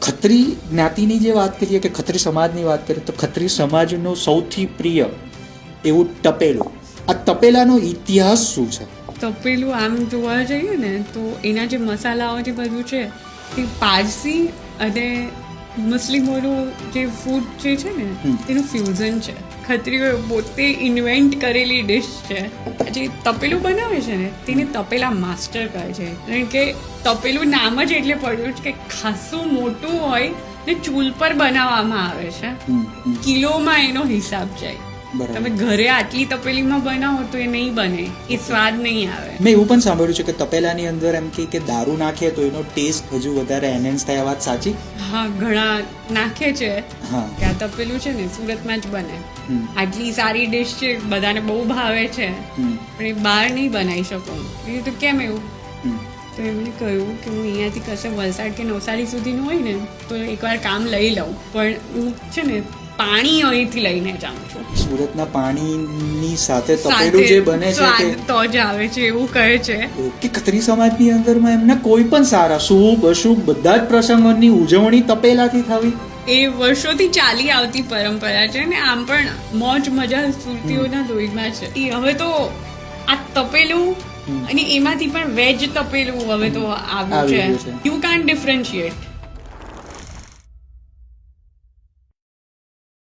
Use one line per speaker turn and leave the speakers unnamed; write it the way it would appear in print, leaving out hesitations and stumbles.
ખત્રી જ્ઞાતિની જે વાત કરીએ કે ખત્રી સમાજની વાત કરીએ તો ખત્રી સમાજનું સૌથી પ્રિય એવું તપેલું. આ તપેલાનો ઇતિહાસ શું છે?
તપેલું આમ જોવા જઈએ ને તો એના જે મસાલાઓ જે બધું છે તે પારસી અને મુસ્લિમોનું જે ફૂડ જે છે ને તેનું ફ્યુઝન છે. ખત્રીઓ પોતે ઇન્વેન્ટ કરેલી ડિશ છે. જે તપેલું બનાવે છે ને તેને તપેલા માસ્ટર કહે છે, કારણ કે તપેલું નામ જ એટલે પડ્યું છે કે ખાસું મોટું હોય ને ચૂલ પર બનાવવામાં આવે છે. કિલોમાં એનો હિસાબ જાય. તમે ઘરે આટલી તપેલીમાં બનાવો તો એ નહીં બને, એ સ્વાદ નહીં આવે.
મેં એવું પણ સાંભળ્યું છે કે તપેલાની અંદર એમ કે દારૂ નાખે તો એનો ટેસ્ટ હજુ વધારે એનહેન્સ થાય. આ વાત સાચી?
હા, ઘણા નાખે છે.
હા,
કે આ તપેલું છે ને સુરતમાં જ બને. આટલી સારી ડિશ છે, બધાને બહુ ભાવે છે, પણ એ બહાર નહીં બનાવી શકું. એ તો કેમ એવું? તો એમણે કહ્યું કે હું અહીંયાથી કશે વલસાડ કે નવસારી સુધીનું હોય ને તો એકવાર કામ લઈ લઉં, પણ હું છે ને પાણી અહીંથી લઈને જાઉં છું.
સુરતના પાણીની સાથે તપેલું જે બને છે તે
તો જ આવે છે એવું કહે છે.
કે ખત્રી સમાજની અંદરમાં એમના કોઈ પણ સારા શુભ અશુભ બધા જ પ્રસંગોની ઉજવણી તપેલાથી થવી
એ વર્ષોથી ચાલી આવતી પરંપરા છે ને આમ પણ મોજ મજા સુરતીઓના લોહીમાં છે. હવે તો આ તપેલું અને એમાંથી પણ વેજ તપેલું હવે તો આવ્યું છે. You can't differentiate.